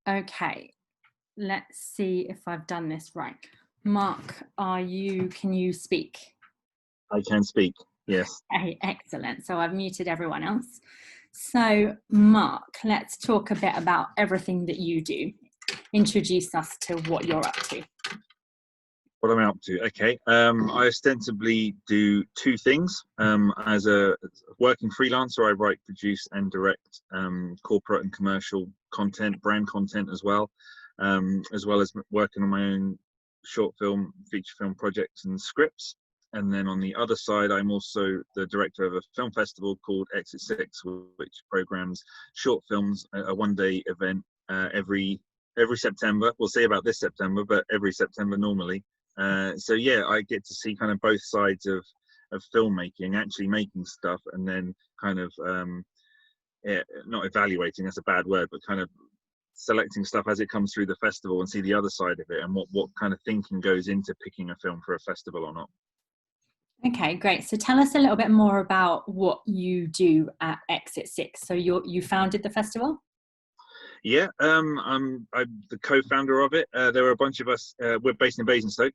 Okay, let's see if I've done this right. Mark, can you speak? I can speak, yes. Okay, excellent. So I've muted everyone else. So Mark, let's talk a bit about everything that you do. Introduce us to what you're up to. What am I up to? Okay, I ostensibly do two things. As a working freelancer, I write, produce, and direct corporate and commercial content, brand content as well as working on my own short film, feature film projects and scripts. And then on the other side, I'm also the director of a film festival called Exit 6, which programs short films, a one-day event every September. We'll see about this September, but every September normally. So yeah, I get to see kind of both sides of filmmaking, actually making stuff, and then kind of not evaluating, that's a bad word, but kind of selecting stuff as it comes through the festival and see the other side of it and what kind of thinking goes into picking a film for a festival or not. Okay, great. So tell us a little bit more about what you do at Exit 6. So you founded the festival? Yeah, I'm the co-founder of it. There were a bunch of us. We're based in Basingstoke.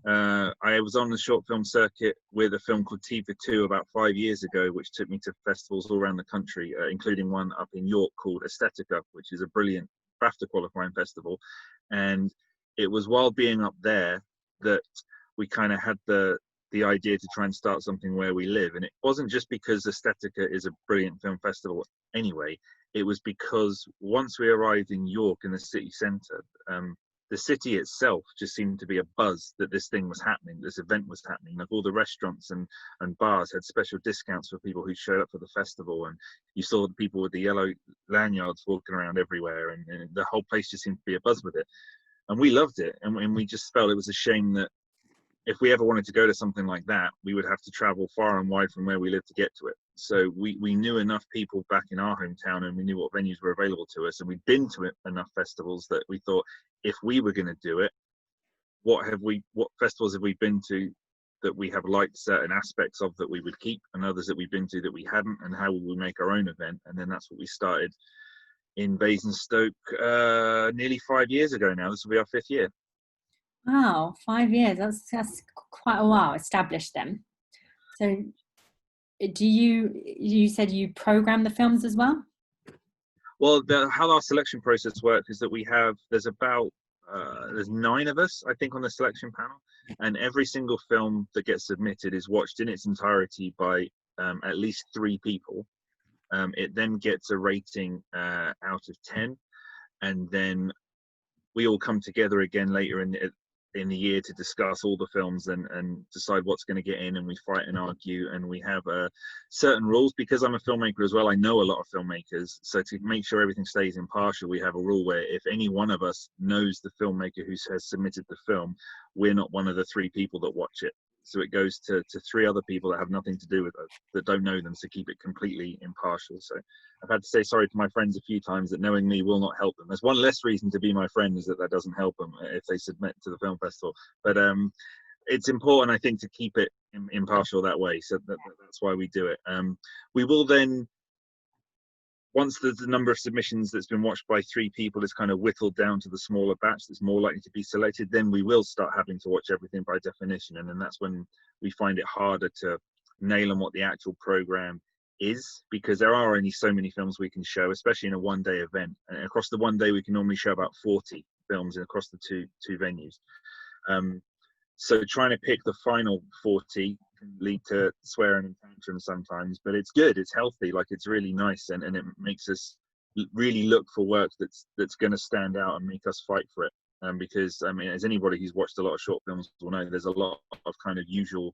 I was on the short film circuit with a film called T for Two about 5 years ago, which took me to festivals all around the country, including one up in York called Aesthetica, which is a brilliant BAFTA qualifying festival. And it was while being up there that we kind of had the idea to try and start something where we live. And it wasn't just because Aesthetica is a brilliant film festival anyway. It was because once we arrived in York in the city centre, the city itself just seemed to be a buzz that this thing was happening, this event was happening. Like all the restaurants and bars had special discounts for people who showed up for the festival, and you saw the people with the yellow lanyards walking around everywhere, and the whole place just seemed to be a buzz with it. And we loved it, and we just felt it was a shame that if we ever wanted to go to something like that, we would have to travel far and wide from where we live to get to it. So we knew enough people back in our hometown, and we knew what venues were available to us, and we'd been to enough festivals that we thought, if we were going to do it, what festivals have we been to that we have liked certain aspects of that we would keep, and others that we've been to that we hadn't, and how would we make our own event? And then that's what we started in Basingstoke nearly 5 years ago now. This will be our 5th year. Wow, 5 years. That's quite a while established then. So you said you program the films as well? Well, how our selection process works is that there's 9 of us, I think, on the selection panel, and every single film that gets submitted is watched in its entirety by at least 3 people. It then gets a rating out of 10, and then we all come together again later in the year to discuss all the films and decide what's going to get in, and we fight and argue, and we have certain rules. Because I'm a filmmaker as well, I know a lot of filmmakers, so to make sure everything stays impartial, we have a rule where if any one of us knows the filmmaker who has submitted the film, we're not one of the 3 people that watch it. So it goes to 3 other people that have nothing to do with us, that don't know them, to keep it completely impartial. So I've had to say sorry to my friends a few times that knowing me will not help them. There's one less reason to be my friend, is that doesn't help them if they submit to the film festival. But it's important, I think, to keep it impartial that way. So that's why we do it. We will then, once the number of submissions that's been watched by 3 people is kind of whittled down to the smaller batch that's more likely to be selected, then we will start having to watch everything by definition. And then that's when we find it harder to nail on what the actual program is, because there are only so many films we can show, especially in a one-day event. And across the one day, we can normally show about 40 films across the two venues. So trying to pick the final 40 can lead to swearing and tantrums sometimes, but it's good, it's healthy, like it's really nice, and it makes us really look for work that's going to stand out and make us fight for it. Because I mean, as anybody who's watched a lot of short films will know, there's a lot of kind of usual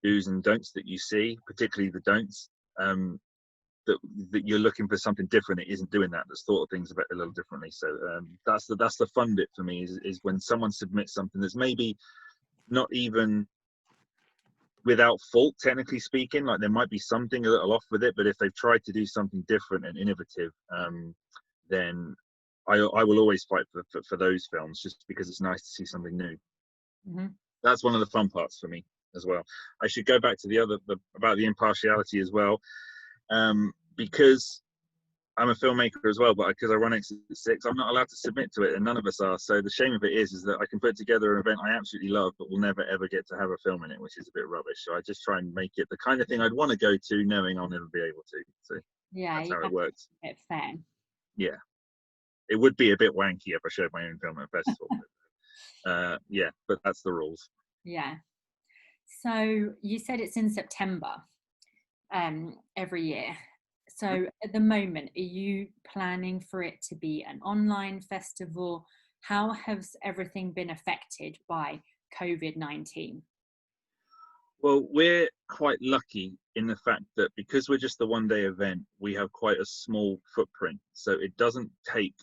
do's and don'ts that you see, particularly the don'ts, that you're looking for something different that isn't doing that, that's thought of things a little differently. So that's the fun bit for me, is when someone submits something that's maybe not even without fault, technically speaking, like there might be something a little off with it, but if they've tried to do something different and innovative, then I will always fight for those films, just because it's nice to see something new. Mm-hmm. That's one of the fun parts for me as well. I should go back to about the impartiality as well, because I'm a filmmaker as well, but because I run X6, I'm not allowed to submit to it, and none of us are. So the shame of it is that I can put together an event I absolutely love, but will never ever get to have a film in it, which is a bit rubbish. So I just try and make it the kind of thing I'd want to go to, knowing I'll never be able to. So Yeah, that's you how have it works. to get fair. Yeah, it would be a bit wanky if I showed my own film at a festival. Yeah, but that's the rules. Yeah. So you said it's in September every year. So at the moment, are you planning for it to be an online festival? How has everything been affected by COVID-19? Well, we're quite lucky in the fact that because we're just a one-day event, we have quite a small footprint. So it doesn't take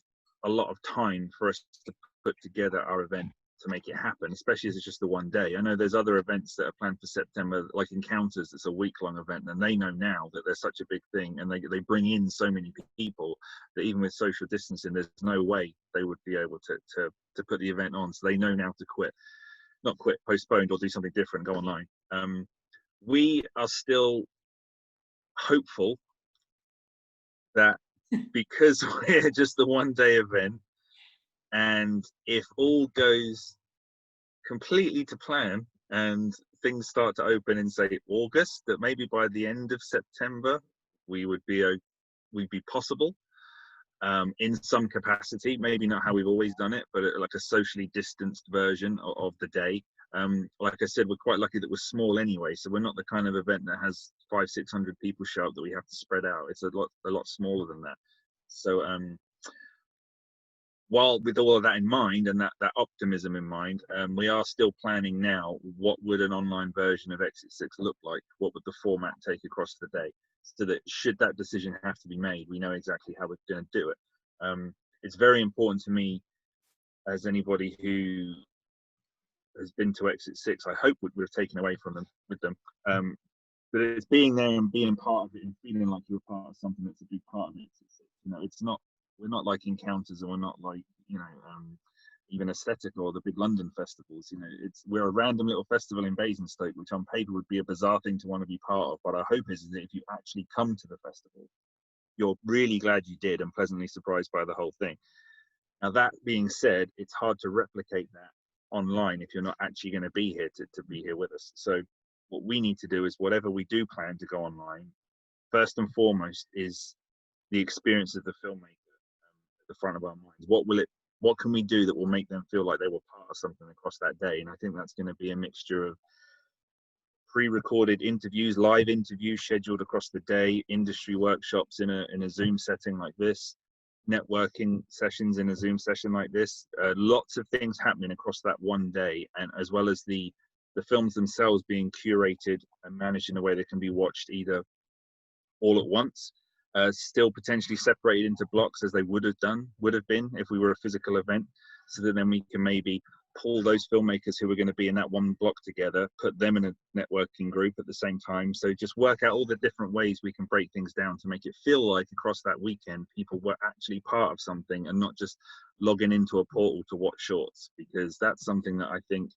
a lot of time for us to put together our event to make it happen, especially as it's just the one day. I know there's other events that are planned for September, like Encounters, it's a week-long event, and they know now that there's such a big thing, and they bring in so many people that even with social distancing, there's no way they would be able to put the event on. So they know now to not quit, postponed, or do something different, go online. We are still hopeful that because we're just the one-day event, and if all goes completely to plan and things start to open in, say, August, that maybe by the end of September we'd be possible in some capacity, maybe not how we've always done it, but like a socially distanced version of the day. Like I said, we're quite lucky that we're small anyway, so we're not the kind of event that has 500-600 people show up that we have to spread out. It's a lot smaller than that. So while with all of that in mind and that optimism in mind, we are still planning now what would an online version of Exit 6 look like, what would the format take across the day, so that should that decision have to be made, we know exactly how we're going to do it. It's very important to me, as anybody who has been to Exit 6, I hope would have taken away from them with them. But it's being there and being part of it and feeling like you're part of something that's a big part of Exit 6. You know, we're not like Encounters, and we're not like, even Aesthetic or the big London festivals. You know, we're a random little festival in Basingstoke, which on paper would be a bizarre thing to want to be part of. But our hope is that if you actually come to the festival, you're really glad you did and pleasantly surprised by the whole thing. Now, that being said, it's hard to replicate that online if you're not actually going to be here to be here with us. So what we need to do is, whatever we do plan to go online, first and foremost is the experience of the filmmaker at the front of our minds. What can we do that will make them feel like they were part of something across that day? And I think that's going to be a mixture of pre-recorded interviews, live interviews scheduled across the day, industry workshops in a Zoom setting like this, networking sessions in a Zoom session like this, lots of things happening across that one day, and as well as the films themselves being curated and managed in a way that can be watched either all at once, still potentially separated into blocks as they would have been if we were a physical event, so that then we can maybe pull those filmmakers who are going to be in that one block together, put them in a networking group at the same time. So just work out all the different ways we can break things down to make it feel like across that weekend people were actually part of something and not just logging into a portal to watch shorts, because that's something that I think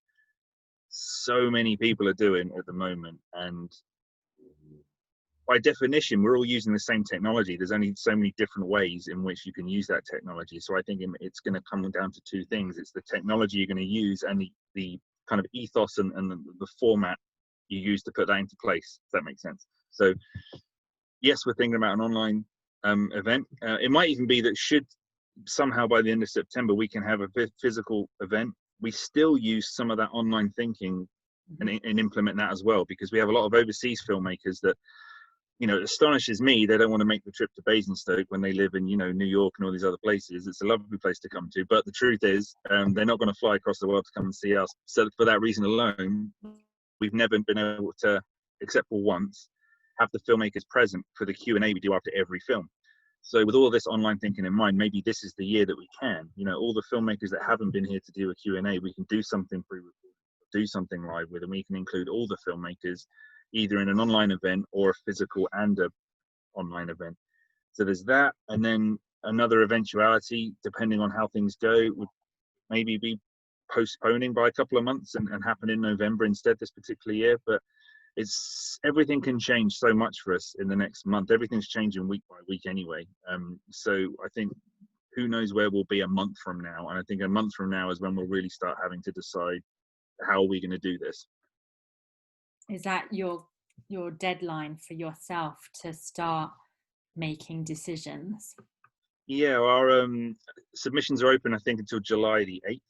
so many people are doing at the moment. And by definition, we're all using the same technology. There's only so many different ways in which you can use that technology. So I think it's going to come down to two things. It's the technology you're going to use and the kind of ethos and the format you use to put that into place, if that makes sense. So yes, we're thinking about an online event. It might even be that should somehow by the end of September we can have a physical event, we still use some of that online thinking and implement that as well, because we have a lot of overseas filmmakers that, it astonishes me they don't want to make the trip to Basingstoke when they live in, New York and all these other places. It's a lovely place to come to, but the truth is they're not going to fly across the world to come and see us. So for that reason alone, we've never been able to, except for once, have the filmmakers present for the Q&A we do after every film. So with all this online thinking in mind, maybe this is the year that we can, all the filmmakers that haven't been here to do a Q&A, we can do something pre-recorded, do something live with, and we can include all the filmmakers either in an online event or a physical and a online event. So there's that. And then another eventuality, depending on how things go, would maybe be postponing by a couple of months and happen in November instead this particular year. But it's everything can change so much for us in the next month. Everything's changing week by week anyway. So I think who knows where we'll be a month from now. And I think a month from now is when we'll really start having to decide how are we going to do this. Is that your deadline for yourself to start making decisions? Yeah, our submissions are open, I think, until July the 8th.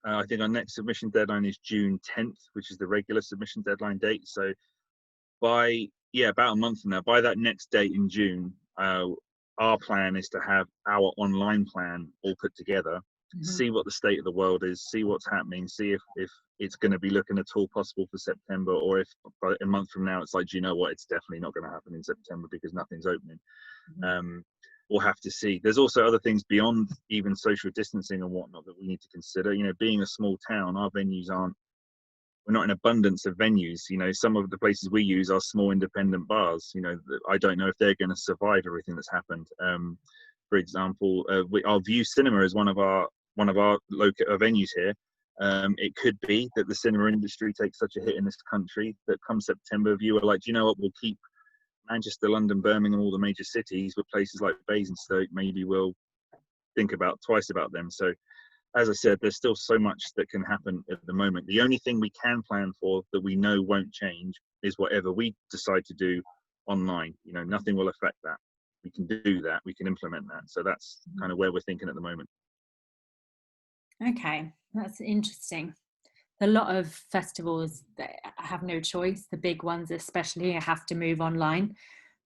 I think our next submission deadline is June 10th, which is the regular submission deadline date. So by, about a month from now, by that next date in June, our plan is to have our online plan all put together, see what the state of the world is, see what's happening, see if it's going to be looking at all possible for September, or if by a month from now it's like, do you know what, it's definitely not going to happen in September because nothing's opening. We'll have to see. There's also other things beyond even social distancing and whatnot that we need to consider. You know, being a small town, our venues we're not in abundance of venues. You know, some of the places we use are small independent bars. You know, I don't know if they're going to survive everything that's happened. For example, our View Cinema is one of our local venues here. It could be that the cinema industry takes such a hit in this country that come September, View are like, do you know what, we'll keep Manchester, London, Birmingham, all the major cities, but places like Basingstoke, maybe we'll think twice about them. So, as I said, there's still so much that can happen at the moment. The only thing we can plan for that we know won't change is whatever we decide to do online. You know, nothing will affect that. We can do that. We can implement that. So that's kind of where we're thinking at the moment. Okay, that's interesting. A lot of festivals that have no choice, the big ones especially, have to move online.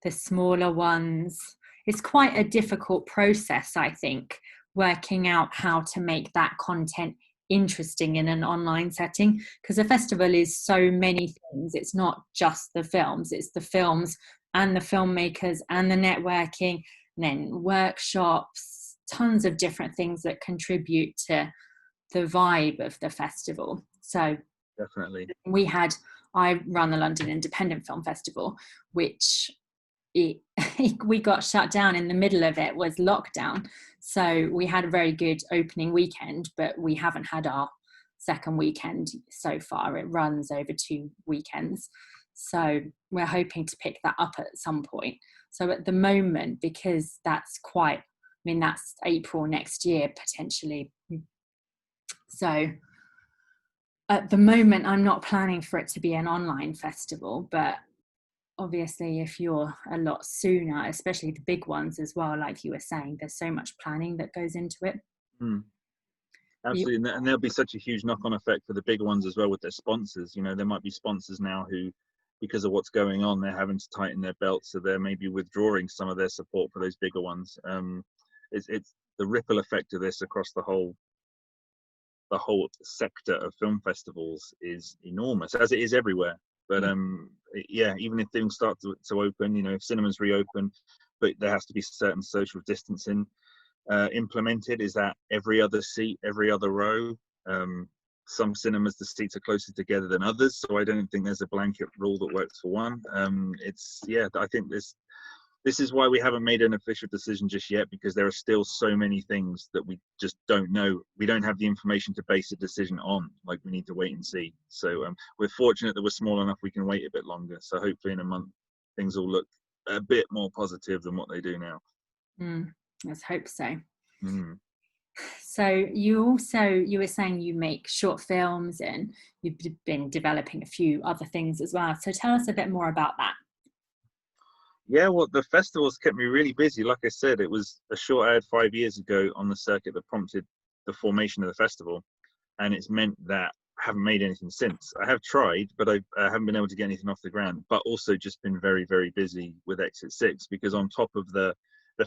The smaller ones, it's quite a difficult process, I think, working out how to make that content interesting in an online setting, because a festival is so many things. It's not just the films, it's the films and the filmmakers and the networking, and then workshops, tons of different things that contribute to the vibe of the festival. So definitely, I run the London Independent Film Festival, which we got shut down in the middle of it, was lockdown. So we had a very good opening weekend, but we haven't had our second weekend so far. It runs over 2 weekends. So we're hoping to pick that up at some point. So at the moment, because that's April next year potentially. So at the moment, I'm not planning for it to be an online festival, but obviously if you're a lot sooner, especially the big ones as well, like you were saying, there's so much planning that goes into it. Absolutely. And there'll be such a huge knock-on effect for the bigger ones as well with their sponsors. You know, there might be sponsors now who, because of what's going on, they're having to tighten their belts, so they're maybe withdrawing some of their support for those bigger ones. It's the ripple effect of this across the whole sector of film festivals is enormous, as it is everywhere. But even if things start to open, you know, if cinemas reopen, but there has to be certain social distancing implemented. Is that every other seat, every other row? Some cinemas, the seats are closer together than others, so I don't think there's a blanket rule that works for one. I think this is why we haven't made an official decision just yet, because there are still so many things that we just don't know. We don't have the information to base a decision on. Like, we need to wait and see. So we're fortunate that we're small enough we can wait a bit longer. So hopefully in a month things will look a bit more positive than what they do now. Let's hope so. So you were saying you make short films and you've been developing a few other things as well. So tell us a bit more about that. Yeah, well, the festivals kept me really busy. Like I said, it was a short ad 5 years ago on the circuit that prompted the formation of the festival. And it's meant that I haven't made anything since. I have tried, but I haven't been able to get anything off the ground, but also just been very, very busy with Exit 6, because on top of the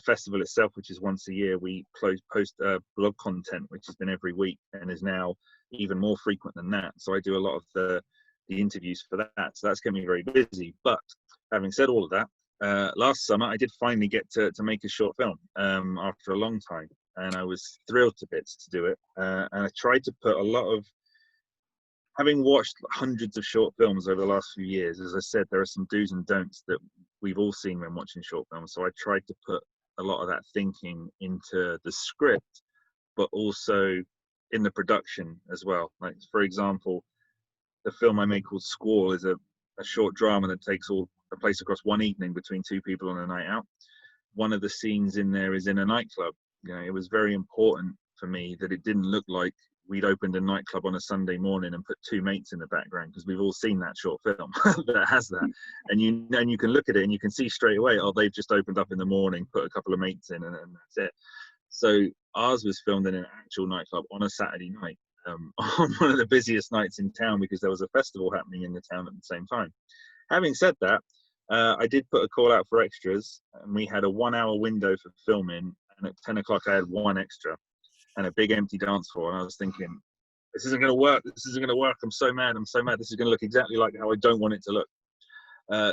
festival itself, which is once a year, we post blog content, which has been every week and is now even more frequent than that. So I do a lot of the interviews for that. So that's kept me very busy. But having said all of that, last summer I did finally get to make a short film after a long time, and I was thrilled to bits to do it. And I tried to put a lot of, having watched hundreds of short films over the last few years, as I said, there are some do's and don'ts that we've all seen when watching short films. So I tried to put a lot of that thinking into the script, but also in the production as well. Like, for example, the film I made called Squall is a a short drama that takes all the place across one evening between two people on a night out. One of the scenes in there is in a nightclub. You know, it was very important for me that it didn't look like we'd opened a nightclub on a Sunday morning and put two mates in the background, because we've all seen that short film that has that. And you can look at it and you can see straight away, oh, they've just opened up in the morning, put a couple of mates in, and that's it. So ours was filmed in an actual nightclub on a Saturday night, on one of the busiest nights in town, because there was a festival happening in the town at the same time. Having said that, I did put a call out for extras, and we had a 1 hour window for filming, and at 10 o'clock I had one extra and a big empty dance floor, and I was thinking, this isn't going to work, this isn't going to work, I'm so mad, this is going to look exactly like how I don't want it to look.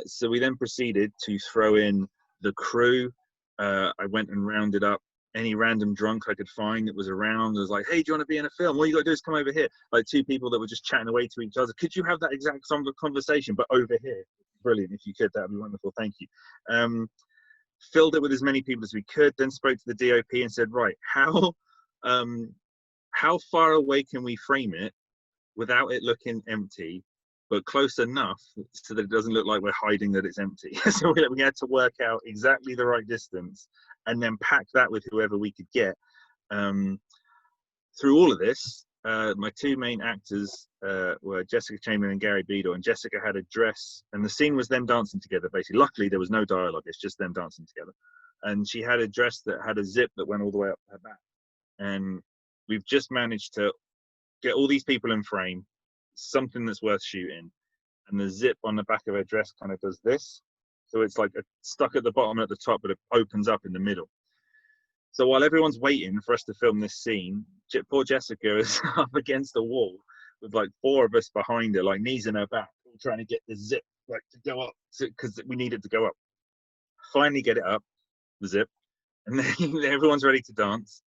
So we then proceeded to throw in the crew. I went and rounded up any random drunk I could find that was around. I was like, hey, do you want to be in a film? All you got to do is come over here. Like two people that were just chatting away to each other. Could you have that exact conversation, but over here? Brilliant. If you could, that would be wonderful. Thank you. Filled it with as many people as we could, then spoke to the DOP and said, right, how far away can we frame it without it looking empty, but close enough so that it doesn't look like we're hiding that it's empty? So we had to work out exactly the right distance and then pack that with whoever we could get. Through all of this, my two main actors were Jessica Chamberlain and Gary Beadle, and Jessica had a dress, and the scene was them dancing together, basically. Luckily, there was no dialogue, it's just them dancing together. And she had a dress that had a zip that went all the way up her back. And we've just managed to get all these people in frame, something that's worth shooting, and the zip on the back of her dress kind of does this. So it's like stuck at the bottom and at the top, but it opens up in the middle. So while everyone's waiting for us to film this scene, poor Jessica is up against a wall with like four of us behind her, like knees in her back, trying to get the zip like to go up, because we need it to go up. Finally get it up, the zip, and then everyone's ready to dance.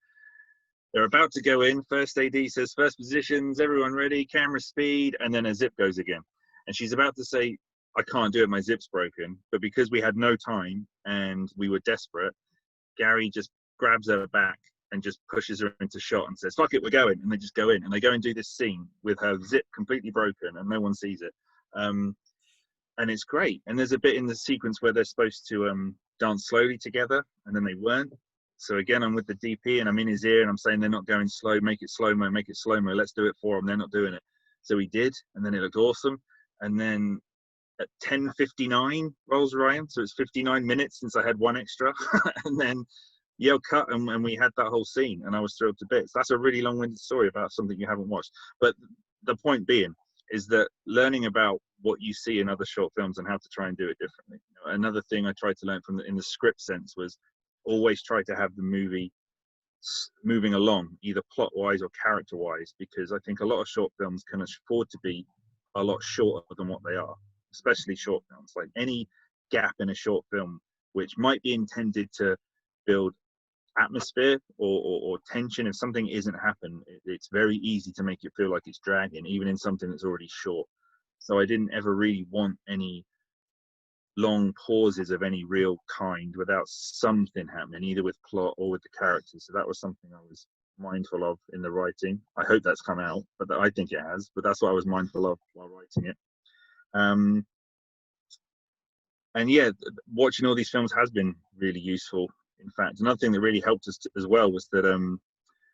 They're about to go in. First AD says, first positions, everyone ready, camera speed, and then a zip goes again. And she's about to say, I can't do it, my zip's broken. But because we had no time and we were desperate, Gary just grabs her back and just pushes her into shot and says, fuck it, we're going. And they just go in, and they go and do this scene with her zip completely broken and no one sees it. And it's great. And there's a bit in the sequence where they're supposed to dance slowly together, and then they weren't. So again, I'm with the DP and I'm in his ear and I'm saying, they're not going slow, make it slow-mo, make it slow-mo, let's do it for them. They're not doing it. So we did, and then it looked awesome. And then at 10:59 rolls around, so it's 59 minutes since I had one extra. And then yell cut, and we had that whole scene, and I was thrilled to bits. That's a really long-winded story about something you haven't watched. But the point being is that learning about what you see in other short films and how to try and do it differently. You know, another thing I tried to learn from in the script sense was always try to have the movie moving along, either plot-wise or character-wise, because I think a lot of short films can afford to be a lot shorter than what they are, especially short films. Like any gap in a short film, which might be intended to build atmosphere or tension, if something isn't happening, it's very easy to make it feel like it's dragging, even in something that's already short. So I didn't ever really want any long pauses of any real kind without something happening, either with plot or with the characters. So that was something I was mindful of in the writing. I hope that's come out, but I think it has. But that's what I was mindful of while writing it. And yeah, watching all these films has been really useful. In fact, another thing that really helped us as well was that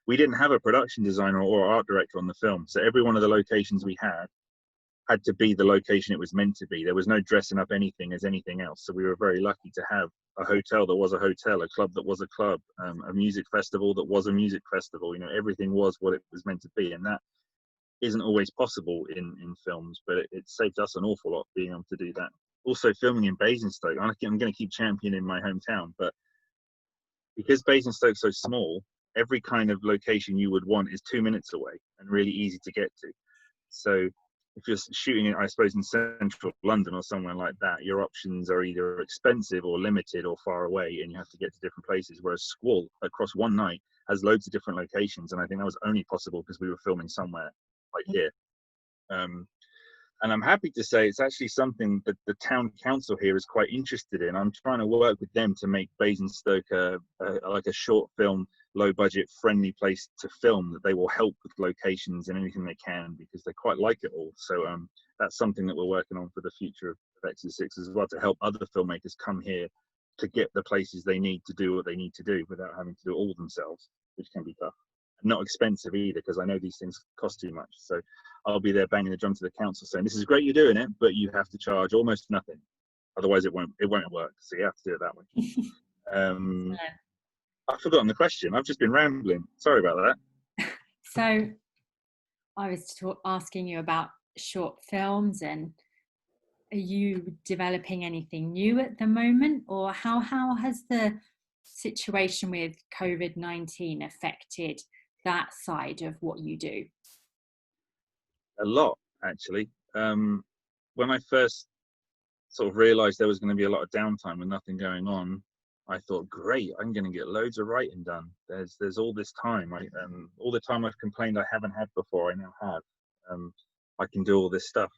we didn't have a production designer or art director on the film. So every one of the locations we had to be the location it was meant to be. There was no dressing up anything as anything else. So we were very lucky to have a hotel that was a hotel, a club that was a club, a music festival that was a music festival. You know, everything was what it was meant to be. And that isn't always possible in films, but it saved us an awful lot being able to do that. Also filming in Basingstoke, I'm going to keep championing my hometown, but because Basingstoke's so small, every kind of location you would want is 2 minutes away and really easy to get to. So if you're shooting, I suppose, in central London or somewhere like that, your options are either expensive or limited or far away, and you have to get to different places. Whereas Squall, across one night, has loads of different locations, and I think that was only possible because we were filming somewhere like here. And I'm happy to say it's actually something that the town council here is quite interested in. I'm trying to work with them to make Basingstoke like a short film low budget friendly place to film, that they will help with locations and anything they can, because they quite like it all. So that's something that we're working on for the future of Exit 6 as well, to help other filmmakers come here to get the places they need to do what they need to do without having to do it all themselves, which can be tough. And not expensive either, because I know these things cost too much. So I'll be there banging the drum to the council saying, this is great you're doing it, but you have to charge almost nothing. Otherwise it won't work. So you have to do it that way. I've forgotten the question. I've just been rambling. Sorry about that. So I was asking you about short films, and are you developing anything new at the moment, or how has the situation with COVID-19 affected that side of what you do? A lot, actually. When I first sort of realized there was going to be a lot of downtime and nothing going on, I thought, great, I'm going to get loads of writing done. There's all this time. All the time I've complained I haven't had before, I now have. I can do all this stuff.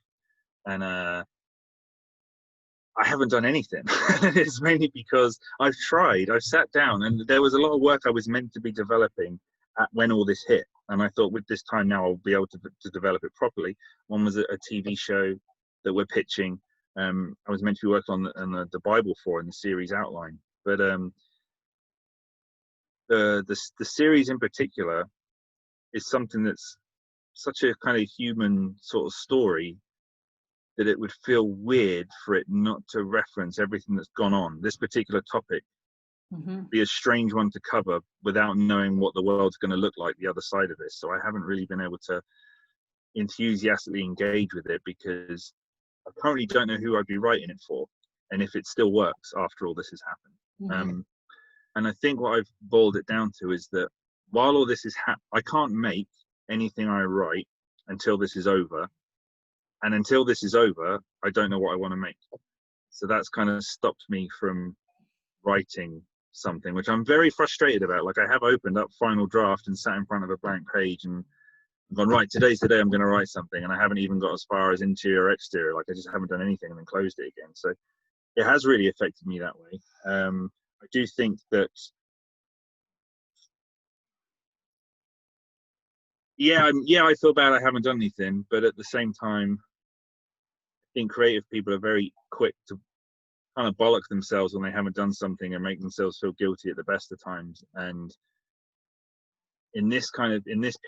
And I haven't done anything. It's mainly because I've sat down, and there was a lot of work I was meant to be developing when all this hit. And I thought, with this time now, I'll be able to develop it properly. One was a TV show that we're pitching. I was meant to be working on the Bible in the series outline. But the series in particular is something that's such a kind of human sort of story that it would feel weird for it not to reference everything that's gone on. This particular topic be a strange one to cover without knowing what the world's going to look like the other side of this. So I haven't really been able to enthusiastically engage with it, because I currently don't know who I'd be writing it for, and if it still works after all this has happened. And I think what I've boiled it down to is that while all this is I can't make anything I write until this is over. And until this is over, I don't know what I want to make. So that's kind of stopped me from writing something, which I'm very frustrated about. Like, I have opened up Final Draft and sat in front of a blank page and gone, right, today's the day I'm going to write something. And I haven't even got as far as interior or exterior. Like, I just haven't done anything and then closed it again. So it has really affected me that way. I do think that, I feel bad I haven't done anything, but at the same time, I think creative people are very quick to kind of bollock themselves when they haven't done something and make themselves feel guilty at the best of times. And in this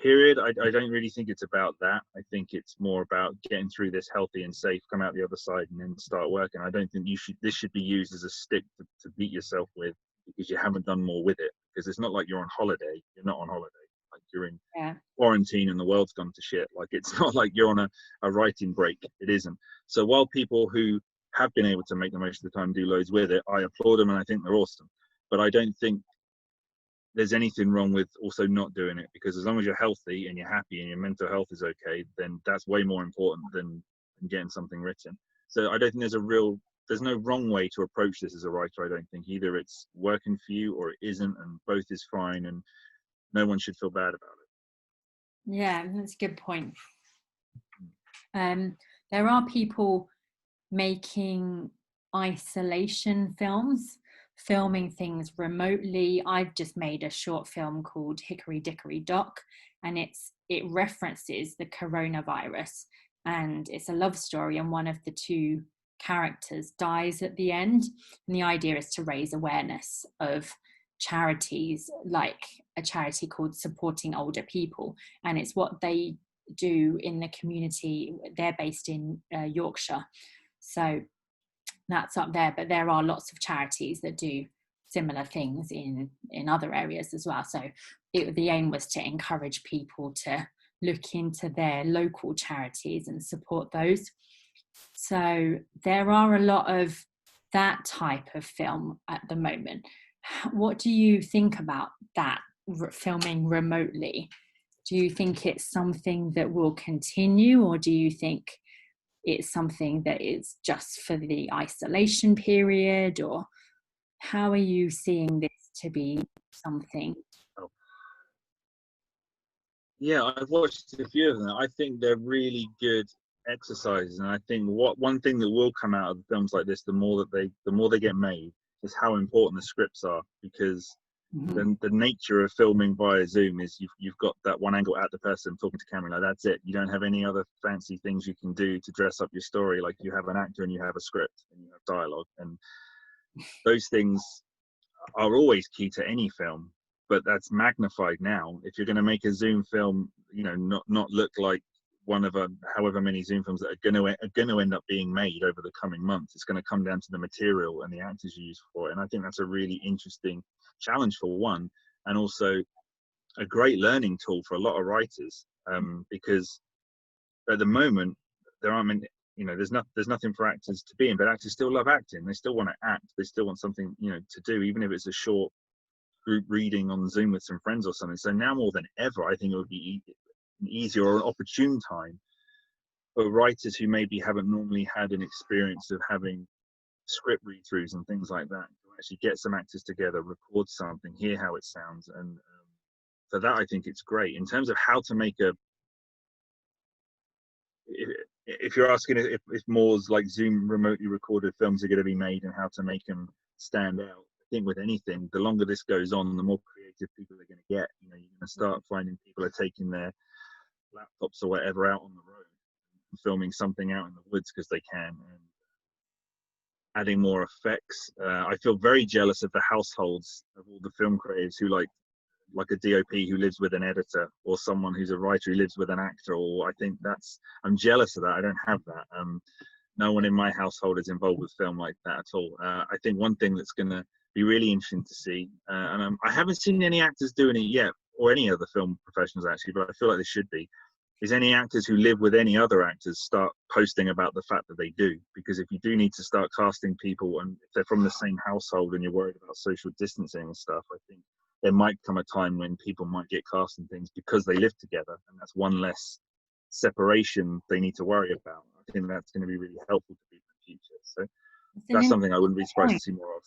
period, I don't really think it's about that. I think it's more about getting through this healthy and safe, come out the other side, and then start working. I don't think this should be used as a stick to beat yourself with because you haven't done more with it. Because it's not like you're on holiday. You're not on holiday. Like, you're in quarantine and the world's gone to shit. Like, it's not like you're on a writing break. It isn't. So while people who have been able to make the most of the time, do loads with it, I applaud them and I think they're awesome. But I don't think there's anything wrong with also not doing it, because as long as you're healthy and you're happy and your mental health is okay, then that's way more important than getting something written. So I don't think there's no wrong way to approach this as a writer. I don't think either it's working for you or it isn't, and both is fine, and no one should feel bad about it. Yeah, that's a good point. There are people making isolation films, filming things remotely. I've just made a short film called Hickory Dickory Dock, and it references the coronavirus, and it's a love story, and one of the two characters dies at the end, and the idea is to raise awareness of charities, like a charity called Supporting Older People, and it's what they do in the community. They're based in Yorkshire, so that's up there, but there are lots of charities that do similar things in other areas as well. So the aim was to encourage people to look into their local charities and support those. So there are a lot of that type of film at the moment. What do you think about that, filming remotely? Do you think it's something that will continue, or do you think it's something that is just for the isolation period, or how are you seeing this to be something? Yeah, I've watched a few of them. I think they're really good exercises, and I think one thing that will come out of films like this, the more they get made, is how important the scripts are, because Mhm. the nature of filming via Zoom is you've got that one angle at the person talking to camera. Like, that's it. You don't have any other fancy things you can do to dress up your story. Like, you have an actor and you have a script and you have dialogue, and those things are always key to any film, but that's magnified now. If you're going to make a Zoom film, not look like one of however many Zoom films that are going to end up being made over the coming months, it's going to come down to the material and the actors you use for it. And I think that's a really interesting challenge for one, and also a great learning tool for a lot of writers, because at the moment there aren't many, there's nothing for actors to be in, but actors still love acting. They still want to act. They still want something, to do, even if it's a short group reading on Zoom with some friends or something. So now more than ever, I think it would be an easier or an opportune time for writers who maybe haven't normally had an experience of having script read-throughs and things like that, to actually get some actors together, record something, hear how it sounds. And for that, I think it's great. In terms of how to make if you're asking if more like Zoom remotely recorded films are going to be made and how to make them stand out, I think with anything, the longer this goes on, the more creative people are going to get. You're going to start finding people are taking their laptops or whatever out on the road, and filming something out in the woods because they can, and adding more effects. I feel very jealous of the households of all the film creatives who like a DOP who lives with an editor, or someone who's a writer who lives with an actor. Or I'm jealous of that. I don't have that. No one in my household is involved with film like that at all. I think one thing that's going to be really interesting to see, and I haven't seen any actors doing it yet, or any other film professionals actually, but I feel like they should be, is any actors who live with any other actors start posting about the fact that they do. Because if you do need to start casting people, and if they're from the same household and you're worried about social distancing and stuff, I think there might come a time when people might get cast in things because they live together, and that's one less separation they need to worry about. I think that's going to be really helpful to people in the future. So that's something I wouldn't be surprised to see more of.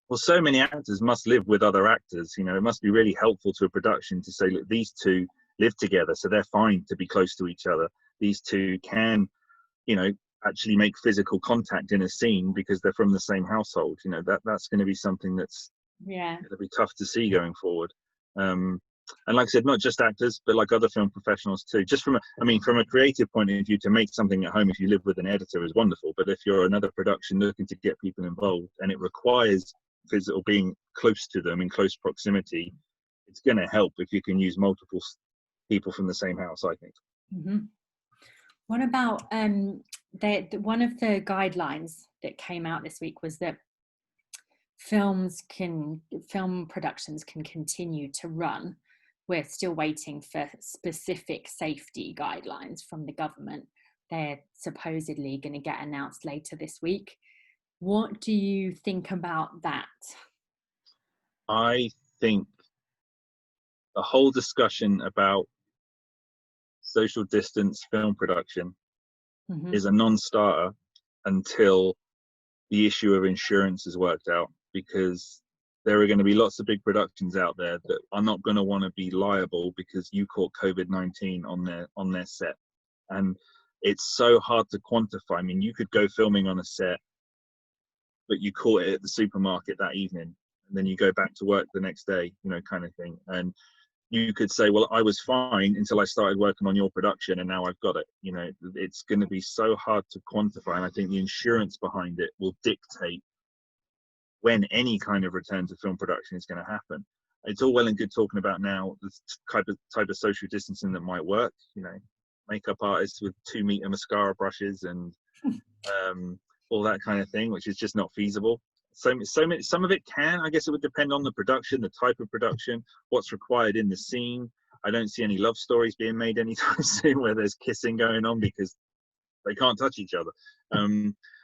Well, so many actors must live with other actors. It must be really helpful to a production to say, look, these two live together, so they're fine to be close to each other. These two can, actually make physical contact in a scene because they're from the same household. That's going to be something that's it'll be tough to see going forward. And like I said, not just actors, but like other film professionals too. Just from a creative point of view, to make something at home if you live with an editor is wonderful. But if you're another production looking to get people involved and it requires physical being close to them in close proximity, it's going to help if you can use multiple people from the same house, I think. Mm-hmm. What about one of the guidelines that came out this week was that film productions can continue to run. We're still waiting for specific safety guidelines from the government. They're supposedly going to get announced later this week. What do you think about that? I think the whole discussion about social distance film production is a non-starter until the issue of insurance is worked out, because there are going to be lots of big productions out there that are not going to want to be liable because you caught COVID-19 on their set. And it's so hard to quantify. You could go filming on a set, but you caught it at the supermarket that evening, and then you go back to work the next day, kind of thing. And you could say, well, I was fine until I started working on your production and now I've got it. It's going to be so hard to quantify. And I think the insurance behind it will dictate when any kind of return to film production is going to happen. It's all well and good talking about now the type of social distancing that might work, makeup artists with 2-meter mascara brushes and all that kind of thing, which is just not feasible. Some of it can. I guess it would depend on the production, the type of production, what's required in the scene. I don't see any love stories being made anytime soon where there's kissing going on because they can't touch each other.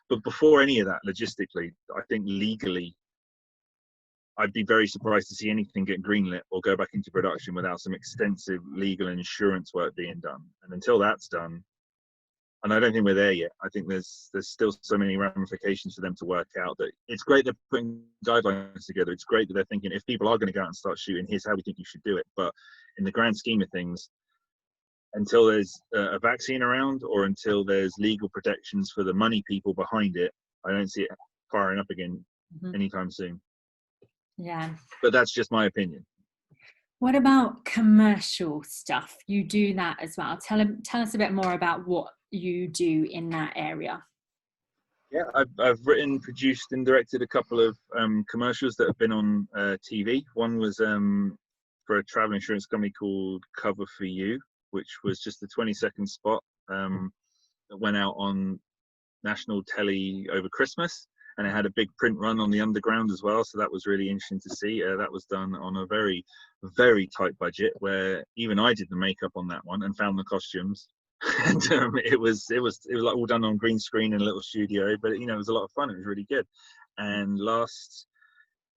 But before any of that, logistically, I think legally, I'd be very surprised to see anything get greenlit or go back into production without some extensive legal and insurance work being done. And until that's done, and I don't think we're there yet. I think there's still so many ramifications for them to work out that it's great they're putting guidelines together. It's great that they're thinking, if people are going to go out and start shooting, here's how we think you should do it. But in the grand scheme of things, until there's a vaccine around or until there's legal protections for the money people behind it, I don't see it firing up again anytime soon. Yeah. But that's just my opinion. What about commercial stuff? You do that as well. Tell us a bit more about what you do in that area. Yeah, I've written, produced, and directed a couple of commercials that have been on TV. One was for a travel insurance company called Cover for You, which was just a 20-second spot that went out on national telly over Christmas, and it had a big print run on the underground as well. So that was really interesting to see. That was done on a very, very tight budget, where even I did the makeup on that one and found the costumes. And it was like all done on green screen in a little studio, but it was a lot of fun. It was really good. And what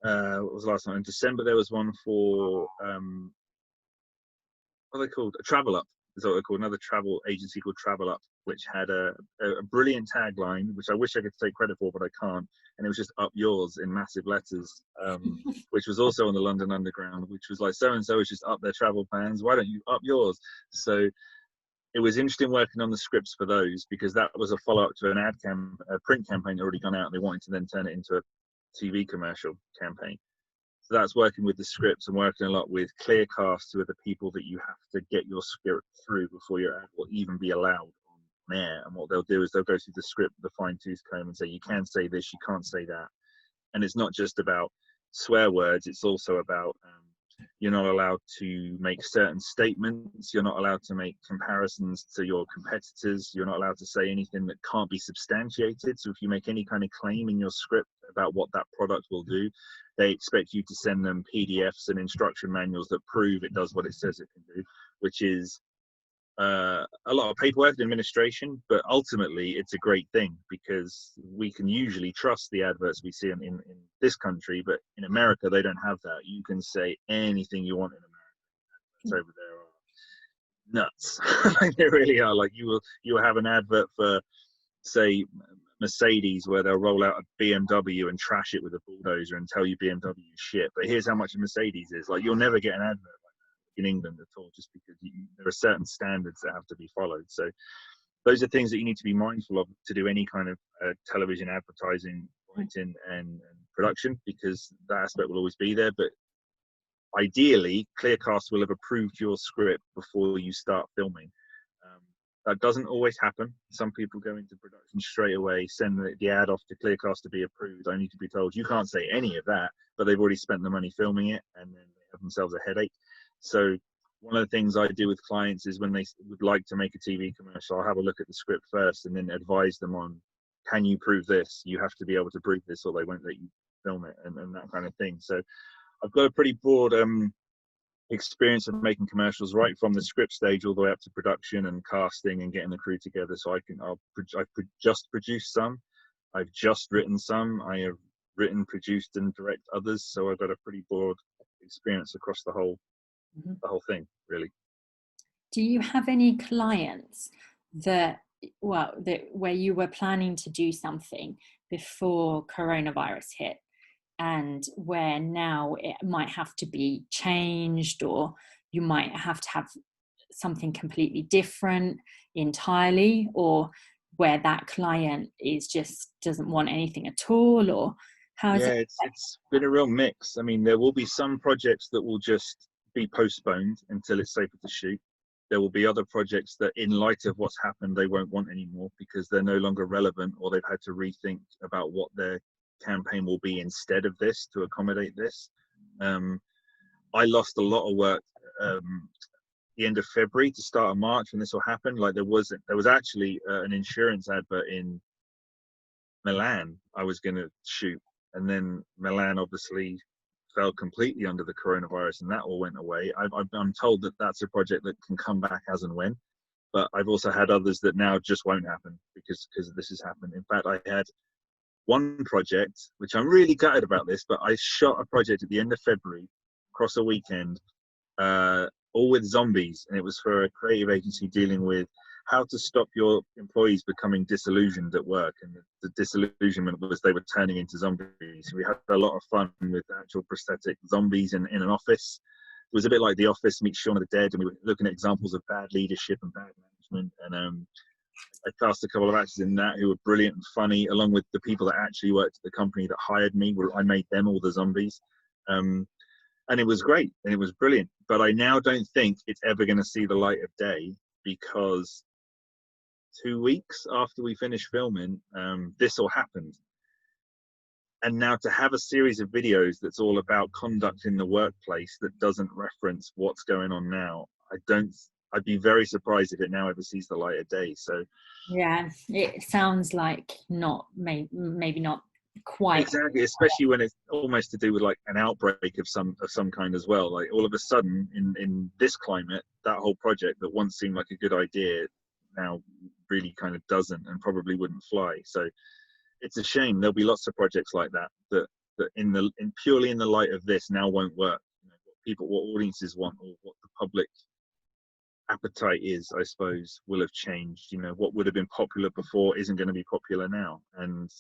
was last night in December, there was one for what are they called? A Travel Up is what they're called. Another travel agency called Travel Up, which had a brilliant tagline, which I wish I could take credit for, but I can't. And it was just "Up Yours" in massive letters, which was also on the London Underground, which was like, so and so is just up their travel plans. Why don't you up yours? So it was interesting working on the scripts for those, because that was a follow-up to a print campaign that already gone out, and they wanted to then turn it into a TV commercial campaign. So that's working with the scripts and working a lot with Clearcast, who are the people that you have to get your script through before your ad will even be allowed on air. And what they'll do is they'll go through the script with a fine-tooth comb and say, you can say this, you can't say that. And it's not just about swear words, it's also about you're not allowed to make certain statements. You're not allowed to make comparisons to your competitors. You're not allowed to say anything that can't be substantiated. So if you make any kind of claim in your script about what that product will do, they expect you to send them PDFs and instruction manuals that prove it does what it says it can do, which is a lot of paperwork and administration, but ultimately it's a great thing, because we can usually trust the adverts we see in this country, but in America they don't have that. You can say anything you want in America. Over there are nuts. Like, they really are. Like, you will have an advert for, say, Mercedes, where they'll roll out a BMW and trash it with a bulldozer and tell you BMW is shit, but here's how much a Mercedes is. Like, you'll never get an advert in England at all, just because there are certain standards that have to be followed. So those are things that you need to be mindful of to do any kind of television advertising, writing and production, because that aspect will always be there. But ideally, Clearcast will have approved your script before you start filming. That doesn't always happen. Some people go into production straight away, send the ad off to Clearcast to be approved, only to be told you can't say any of that, but they've already spent the money filming it, and then they have themselves a headache. So one of the things I do with clients is, when they would like to make a TV commercial, I'll have a look at the script first and then advise them on, can you prove this? You have to be able to prove this, or they won't let you film it, and that kind of thing. So I've got a pretty broad experience of making commercials, right from the script stage all the way up to production and casting and getting the crew together. So I've just produced some, I've just written some, I have written, produced and direct others. So I've got a pretty broad experience across the whole thing, really. Do you have any clients that where you were planning to do something before coronavirus hit, and where now it might have to be changed, or you might have to have something completely different entirely, or where that client is just doesn't want anything at all, or how is it? It's been a real mix. I mean, there will be some projects that will just be postponed until it's safer to shoot. There will be other projects that, in light of what's happened, they won't want anymore because they're no longer relevant, or they've had to rethink about what their campaign will be instead of this to accommodate this. I lost a lot of work the end of February to start of March when this will happen. Like, there was actually an insurance advert in Milan I was going to shoot, and then Milan obviously fell completely under the coronavirus, and that all went away. I'm told that that's a project that can come back as and when, but I've also had others that now just won't happen because this has happened. In fact, I had one project, which I'm really gutted about this, but I shot a project at the end of February across a weekend, all with zombies, and it was for a creative agency dealing with how to stop your employees becoming disillusioned at work. And the disillusionment was they were turning into zombies. We had a lot of fun with actual prosthetic zombies in an office. It was a bit like The Office meets Shaun of the Dead, and we were looking at examples of bad leadership and bad management. And I cast a couple of actors in that who were brilliant and funny, along with the people that actually worked at the company that hired me. I made them all the zombies. And it was great and it was brilliant. But I now don't think it's ever going to see the light of day, because 2 weeks after we finished filming, this all happened. And now to have a series of videos that's all about conduct in the workplace that doesn't reference what's going on now, I'd be very surprised if it now ever sees the light of day. So Yeah, it sounds like not maybe not quite. exactly, especially when it's almost to do with like an outbreak of some kind as well. Like all of a sudden in this climate, that whole project that once seemed like a good idea now really kind of doesn't, and probably wouldn't fly. So it's a shame. There'll be lots of projects like that in purely in the light of this now won't work. You know, what audiences want, or what the public appetite is, I suppose, will have changed. You know, what would have been popular before isn't going to be popular now. And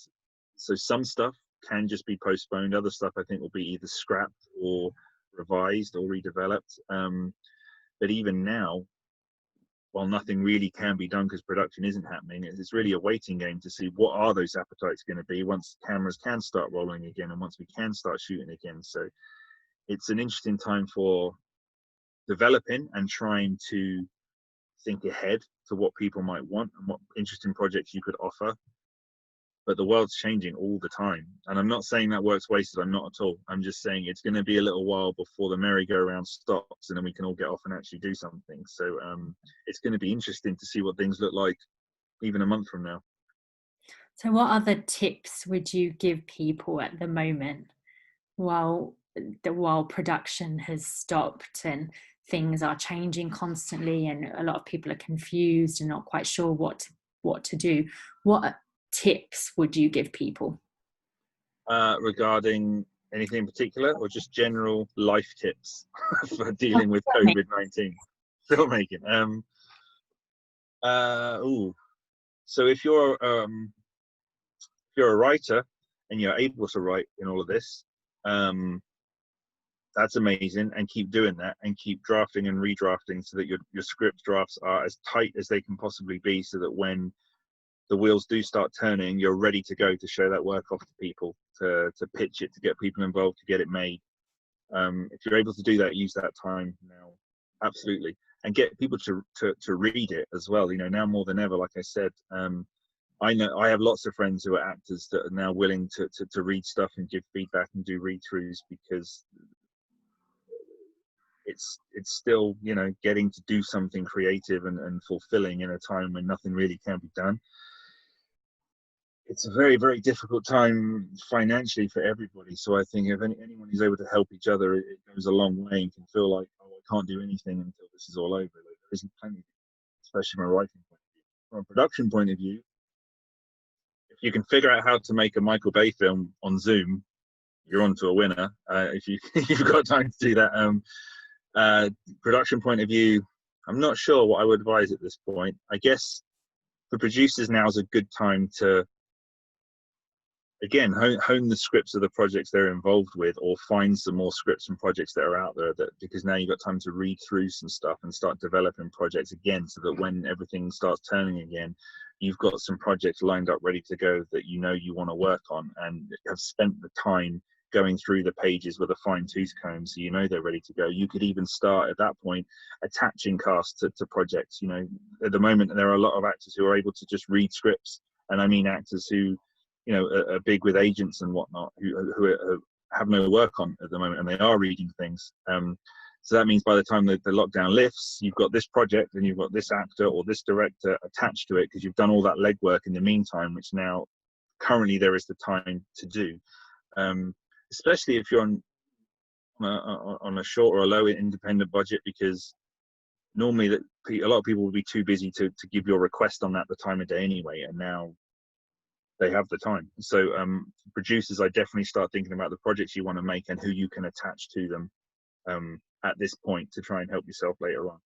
so some stuff can just be postponed. Other stuff I think will be either scrapped or revised or redeveloped. But even now, while nothing really can be done because production isn't happening, it's really a waiting game to see what are those appetites going to be once cameras can start rolling again and once we can start shooting again. So it's an interesting time for developing and trying to think ahead to what people might want and what interesting projects you could offer. But the world's changing all the time. And I'm not saying that work's wasted, I'm not at all. I'm just saying it's going to be a little while before the merry-go-round stops and then we can all get off and actually do something. So it's going to be interesting to see what things look like even a month from now. So what other tips would you give people at the moment while production has stopped and things are changing constantly and a lot of people are confused and not quite sure what to do? What tips would you give people? Regarding anything in particular, or just general life tips for dealing with COVID-19? Filmmaking. So if you're a writer and you're able to write in all of this, that's amazing, and keep doing that and keep drafting and redrafting so that your script drafts are as tight as they can possibly be, so that when the wheels do start turning, you're ready to go to show that work off to people, to pitch it, to get people involved, to get it made. If you're able to do that, use that time now, absolutely, and get people to read it as well. You know, now more than ever, like I said, I know I have lots of friends who are actors that are now willing to read stuff and give feedback and do read-throughs, because it's still, you know, getting to do something creative and fulfilling in a time when nothing really can be done. It's a very, very difficult time financially for everybody. So I think if anyone is able to help each other, it goes a long way, and can feel like, oh, I can't do anything until this is all over. Like, there isn't plenty, especially from a writing point of view. From a production point of view, if you can figure out how to make a Michael Bay film on Zoom, you're on to a winner. If you've got time to do that. Production point of view, I'm not sure what I would advise at this point. I guess for producers, now is a good time to, again, hone the scripts of the projects they're involved with, or find some more scripts and projects that are out there, because now you've got time to read through some stuff and start developing projects again, so that when everything starts turning again, you've got some projects lined up ready to go that you know you want to work on, and have spent the time going through the pages with a fine-tooth comb, so you know they're ready to go. You could even start at that point attaching cast to projects. You know, at the moment there are a lot of actors who are able to just read scripts, and I mean actors who, you know, are big with agents and whatnot, who have no work on at the moment, and they are reading things. So that means by the time the lockdown lifts, you've got this project and you've got this actor or this director attached to it, because you've done all that legwork in the meantime, which now currently there is the time to do. Especially if you're on a short or a low independent budget, because normally a lot of people would be too busy to give your request on that the time of day anyway, and now they have the time. So producers, I definitely start thinking about the projects you want to make and who you can attach to them at this point, to try and help yourself later on.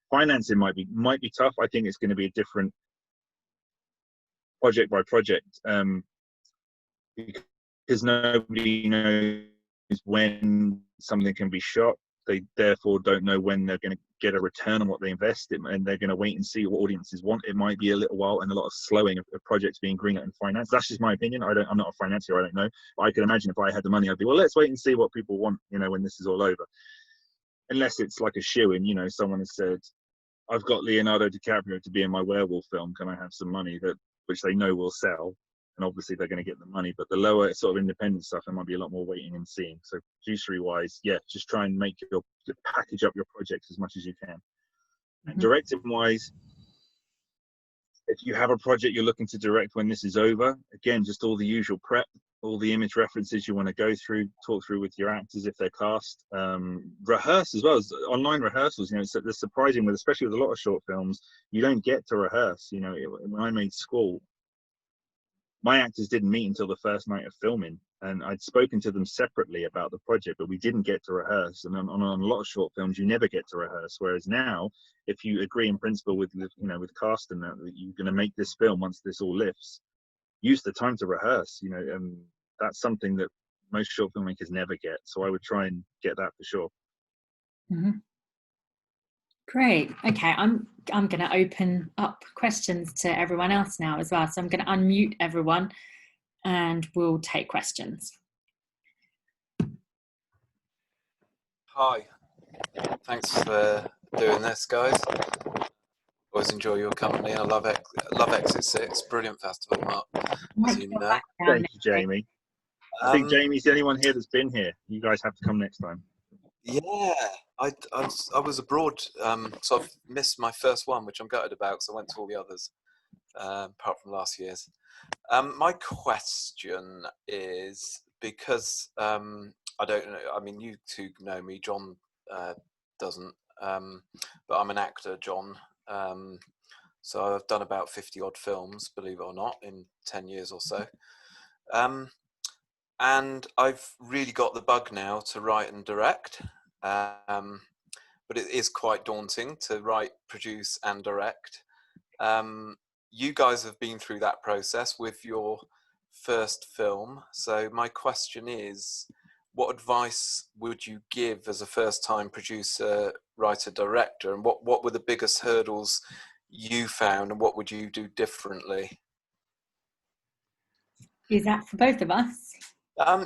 Financing might be tough. I think it's going to be a different project by project, because nobody knows when something can be shot. they therefore don't know when they're going to get a return on what they invest in, and they're going to wait and see what audiences want. It might be a little while and a lot of slowing of projects being greenlit and financed. That's just my opinion. I'm not a financier, I don't know, but I can imagine if I had the money, I'd be, well, let's wait and see what people want, you know, when this is all over. Unless it's like a shoe-in, you know, someone has said, I've got Leonardo DiCaprio to be in my werewolf film, can I have some money, that which they know will sell, and obviously they're going to get the money. But the lower sort of independent stuff, there might be a lot more waiting and seeing. So producery wise, yeah, just try and make your package up your projects as much as you can. And directing wise, if you have a project you're looking to direct when this is over, again, just all the usual prep, all the image references you want to go through, talk through with your actors if they're cast, rehearse as well as online rehearsals. You know, so they're surprising with, especially with a lot of short films, you don't get to rehearse. You know, when I made School, my actors didn't meet until the first night of filming, and I'd spoken to them separately about the project, but we didn't get to rehearse. And on a lot of short films, you never get to rehearse. Whereas now, if you agree in principle with, you know, with cast and that you're going to make this film once this all lifts, use the time to rehearse. You know, and that's something that most short filmmakers never get. So I would try and get that for sure. Great. Okay, I'm going to open up questions to everyone else now as well. So I'm going to unmute everyone and we'll take questions. Hi. Thanks for doing this, guys. Always enjoy your company. I love Exit 6. Brilliant festival, Mark, as you know. Thank you, Jamie. I think Jamie's the only one here that's been here. You guys have to come next time. Yeah, I was abroad, so I've missed my first one, which I'm gutted about, because I went to all the others, apart from last year's. My question is, because I don't know, I mean, you two know me, John doesn't, but I'm an actor, John. So I've done about 50 odd films, believe it or not, in 10 years or so. And I've really got the bug now to write and direct. But it is quite daunting to write, produce and direct. You guys have been through that process with your first film. So my question is, what advice would you give as a first-time producer, writer, director? And what were the biggest hurdles you found, and what would you do differently? Is that for both of us?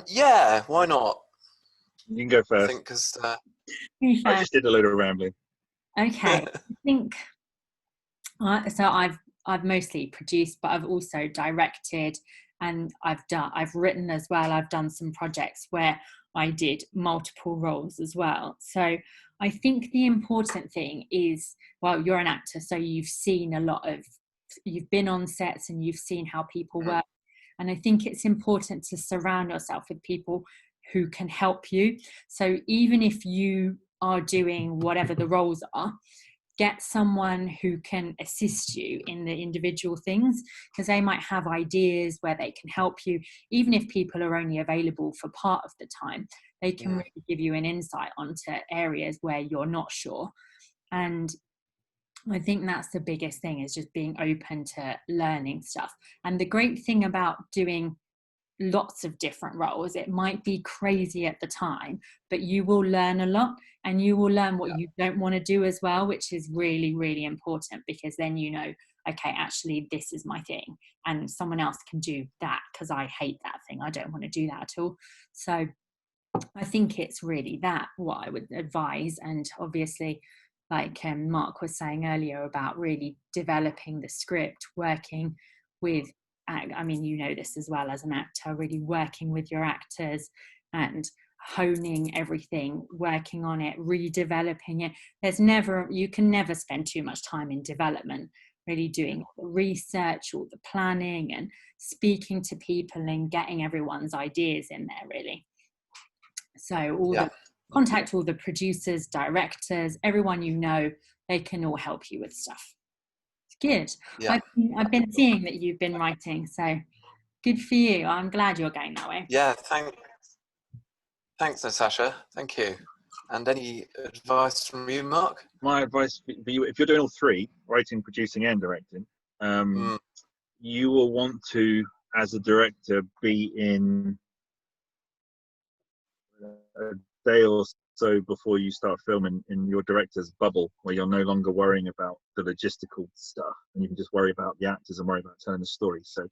Yeah, why not? You can go first. I think because I just did a load of rambling. Okay, I think so. I've mostly produced, but I've also directed, and I've written as well. I've done some projects where I did multiple roles as well. So I think the important thing is, well, you're an actor, so you've been on sets and you've seen how people work. And I think it's important to surround yourself with people who can help you. So even if you are doing whatever the roles are, get someone who can assist you in the individual things, because they might have ideas where they can help you. Even if people are only available for part of the time, they can really give you an insight onto areas where you're not sure. And I think that's the biggest thing, is just being open to learning stuff. And the great thing about doing lots of different roles, it might be crazy at the time, but you will learn a lot, and you will learn what you don't want to do as well, which is really, really important, because then you know, okay, actually this is my thing, and someone else can do that because I hate that thing. I don't want to do that at all. So I think it's really that what I would advise. And obviously, like Mark was saying earlier about really developing the script, working with, I mean, you know this as well as an actor, really working with your actors and honing everything, working on it, redeveloping it. You can never spend too much time in development, really doing the research, all the planning and speaking to people and getting everyone's ideas in there, really. So contact all the producers, directors, everyone you know, they can all help you with stuff. It's good. Yeah. I've been seeing that you've been writing, so good for you. I'm glad you're going that way. Yeah, thanks, Natasha. Thank you. And any advice from you, Mark? My advice for you, if you're doing all three, writing, producing and directing, you will want to, as a director, be in a day or so before you start filming in your director's bubble, where you're no longer worrying about the logistical stuff and you can just worry about the actors and worry about telling the story. So if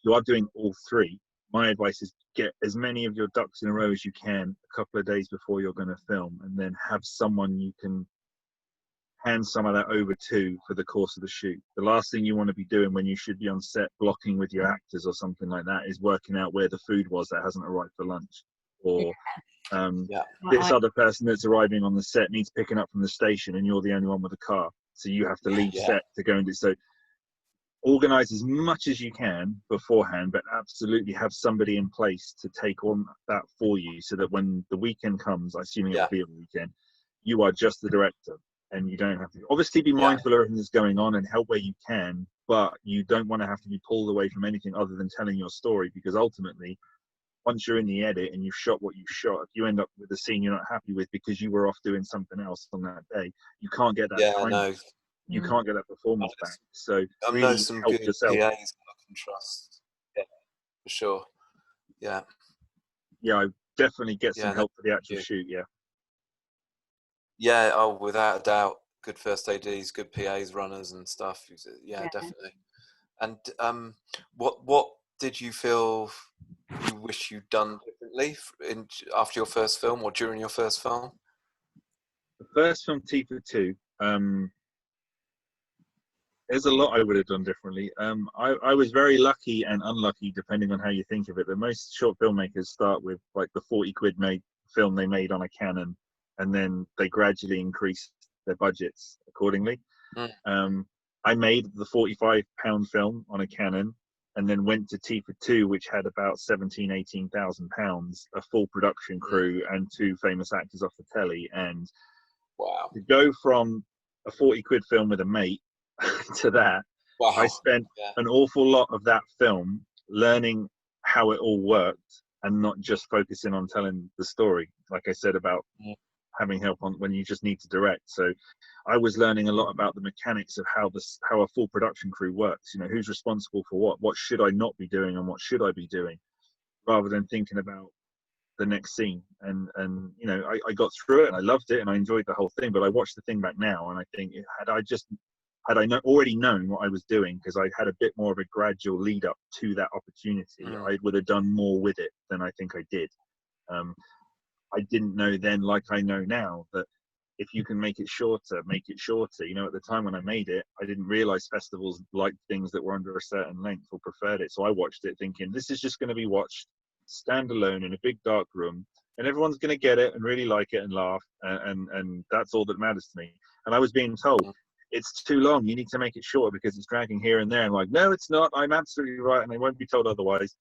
you are doing all three, my advice is get as many of your ducks in a row as you can a couple of days before you're going to film, and then have someone you can hand some of that over to for the course of the shoot. The last thing you want to be doing when you should be on set blocking with your actors or something like that is working out where the food was that hasn't arrived for lunch, or this other person that's arriving on the set needs picking up from the station and you're the only one with a car, so you have to leave set to go and do so. Organize as much as you can beforehand, but absolutely have somebody in place to take on that for you, so that when the weekend comes, assuming it'll be a weekend, you are just the director and you don't have to obviously be mindful of everything that's going on and help where you can, but you don't want to have to be pulled away from anything other than telling your story, because ultimately once you're in the edit and you've shot what you shot, if you end up with a scene you're not happy with because you were off doing something else on that day, you can't get that time. You can't get that performance back. So I know really some help good yourself. PAs I can trust. Yeah, for sure. Yeah. Yeah, I definitely get some help for the actual shoot. Yeah. Oh, without a doubt. Good first ADs, good PAs, runners, and stuff. Yeah, definitely. And what did you feel you wish you'd done differently after your first film or during your first film? The first film, T for Two. There's a lot I would have done differently. I was very lucky and unlucky, depending on how you think of it. But most short filmmakers start with like the 40 quid film they made on a Canon, and then they gradually increase their budgets accordingly. I made the £45 film on a Canon, and then went to T for Two, which had about £18,000, a full production crew and 2 famous actors off the telly. And to go from a 40 quid film with a mate to that, I spent an awful lot of that film learning how it all worked and not just focusing on telling the story, like I said about having help on when you just need to direct. So I was learning a lot about the mechanics of how a full production crew works, who's responsible for what should I not be doing and what should I be doing, rather than thinking about the next scene. And I got through it and I loved it and I enjoyed the whole thing. But I watched the thing back now and I think had I already known what I was doing, because I had a bit more of a gradual lead up to that opportunity, I would have done more with it than I think I did. I didn't know then, like I know now, that if you can make it shorter, make it shorter. At the time when I made it, I didn't realize festivals liked things that were under a certain length or preferred it. So I watched it thinking, this is just going to be watched standalone in a big dark room, and everyone's going to get it and really like it and laugh, and that's all that matters to me. And I was being told, it's too long, you need to make it shorter because it's dragging here and there. And like, no, it's not. I'm absolutely right, and I won't be told otherwise.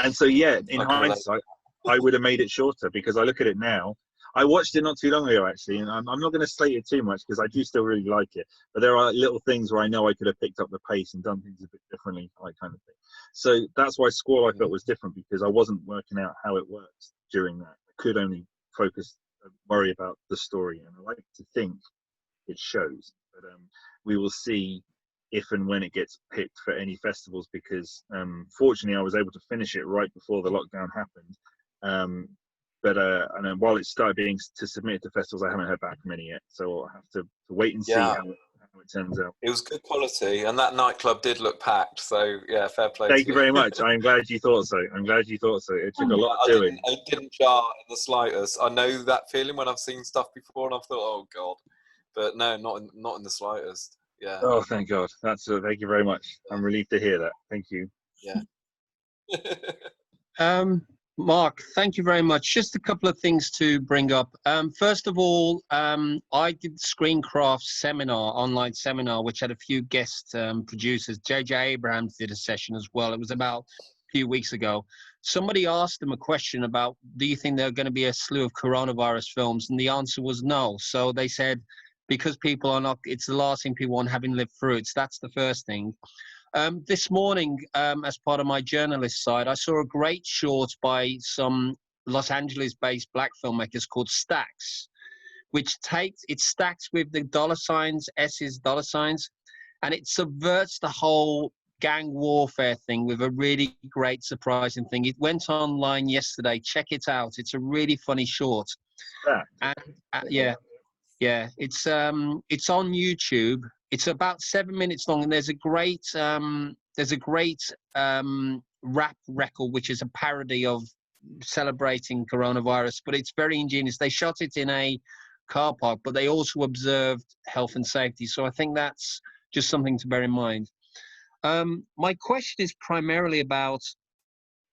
And so, in hindsight, I would have made it shorter, because I look at it now. I watched it not too long ago, actually, and I'm not going to slate it too much because I do still really like it. But there are little things where I know I could have picked up the pace and done things a bit differently, like kind of thing. So that's why Squall I felt was different, because I wasn't working out how it worked during that. I could only worry about the story, and I like to think it shows. But we will see if and when it gets picked for any festivals, because fortunately I was able to finish it right before the lockdown happened. And then while it started being to submit to festivals, I haven't heard back from any yet, so I'll have to wait and see how it turns out. It was good quality, and that nightclub did look packed, so fair play. Thank you very much. I'm glad you thought so. It took a lot of doing. It didn't jar in the slightest. I know that feeling when I've seen stuff before and I've thought, oh god, but no, not in the slightest. Yeah. Oh, thank God. Thank you very much. I'm relieved to hear that. Thank you. Yeah. Mark, thank you very much. Just a couple of things to bring up. First of all, I did Screencraft seminar, online seminar, which had a few guest producers. J.J. Abrams did a session as well. It was about a few weeks ago. Somebody asked them a question about, do you think there are going to be a slew of coronavirus films? And the answer was no. So they said, because people are not, it's the last thing people want, having lived through it. So that's the first thing. This morning, as part of my journalist side, I saw a great short by some Los Angeles-based black filmmakers called Stacks, which stacks with the dollar signs, S's, dollar signs, and it subverts the whole gang warfare thing with a really great surprising thing. It went online yesterday. Check it out. It's a really funny short. Yeah. And yeah, it's on YouTube. It's about 7 minutes long, and there's a great rap record which is a parody of celebrating coronavirus, but it's very ingenious. They shot it in a car park, but they also observed health and safety. So I think that's just something to bear in mind. My question is primarily about,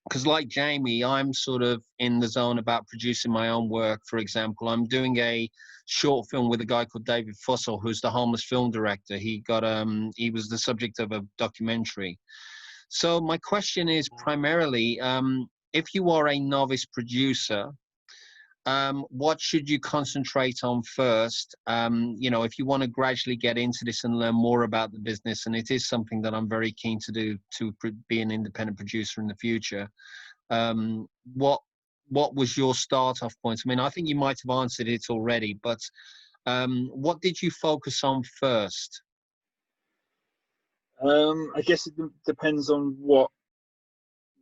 because like Jamie, I'm sort of in the zone about producing my own work. For example, I'm doing a short film with a guy called David Fussell, who's the homeless film director. He was the subject of a documentary. So my question is primarily, if you are a novice producer, what should you concentrate on first? If you want to gradually get into this and learn more about the business, and it is something that I'm very keen to do, to be an independent producer in the future. What was your start off point? I mean, I think you might have answered it already, but what did you focus on first? I guess it depends on what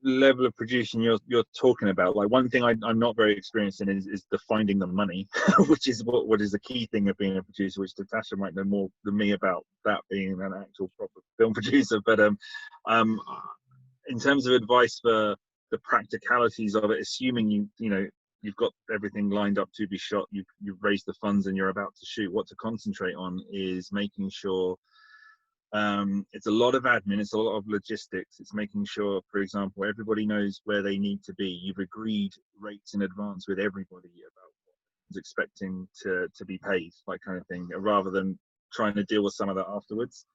level of producing you're talking about. Like, one thing I'm not very experienced in is the finding the money, which is what is the key thing of being a producer, which Natasha might know more than me about, that being an actual proper film producer. But in terms of advice for the practicalities of it, assuming you've got everything lined up to be shot, you've raised the funds and you're about to shoot, what to concentrate on is making sure it's a lot of admin, it's a lot of logistics. It's making sure, for example, everybody knows where they need to be. You've agreed rates in advance with everybody about what's expecting to be paid, like, kind of thing, rather than trying to deal with some of that afterwards.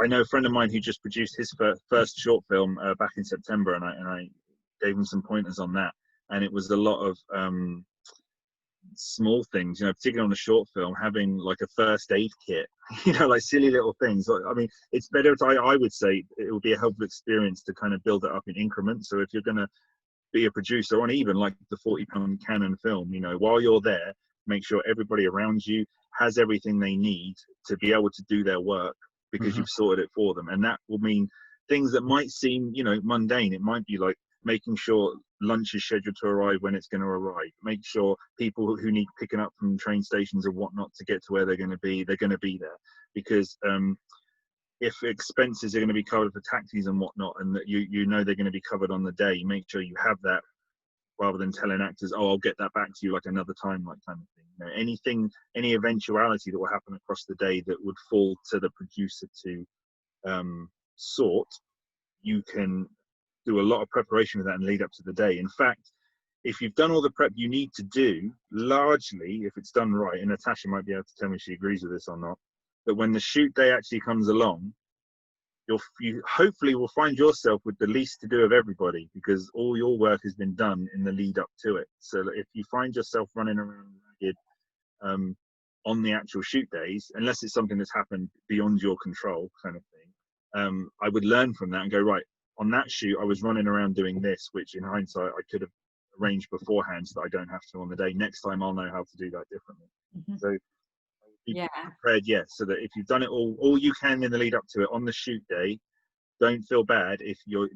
I know a friend of mine who just produced his first short film back in September, and I gave him some pointers on that. And it was a lot of small things, particularly on a short film, having like a first aid kit, like silly little things. I mean, it's better I would say it would be a helpful experience to kind of build it up in increments. So if you're going to be a producer on even like the 40-pound Canon film, while you're there, make sure everybody around you has everything they need to be able to do their work, because you've sorted it for them. And that will mean things that might seem, mundane. It might be like making sure lunch is scheduled to arrive when it's going to arrive. Make sure people who need picking up from train stations and whatnot to get to where they're going to be there. Because if expenses are going to be covered for taxis and whatnot, and that they're going to be covered on the day, make sure you have that, rather than telling actors, oh, I'll get that back to you like another time, like, kind of thing. Any eventuality that will happen across the day that would fall to the producer to sort, you can do a lot of preparation with that and lead up to the day. In fact, if you've done all the prep you need to do, largely, if it's done right, and Natasha might be able to tell me if she agrees with this or not, that when the shoot day actually comes along, you hopefully will find yourself with the least to do of everybody, because all your work has been done in the lead up to it. So if you find yourself running around ragged on the actual shoot days, unless it's something that's happened beyond your control, kind of thing, I would learn from that and go, right, on that shoot I was running around doing this, which in hindsight I could have arranged beforehand so that I don't have to on the day. Next time I'll know how to do that differently. So be prepared, so that if you've done it all you can in the lead up to it, on the shoot day, don't feel bad if you're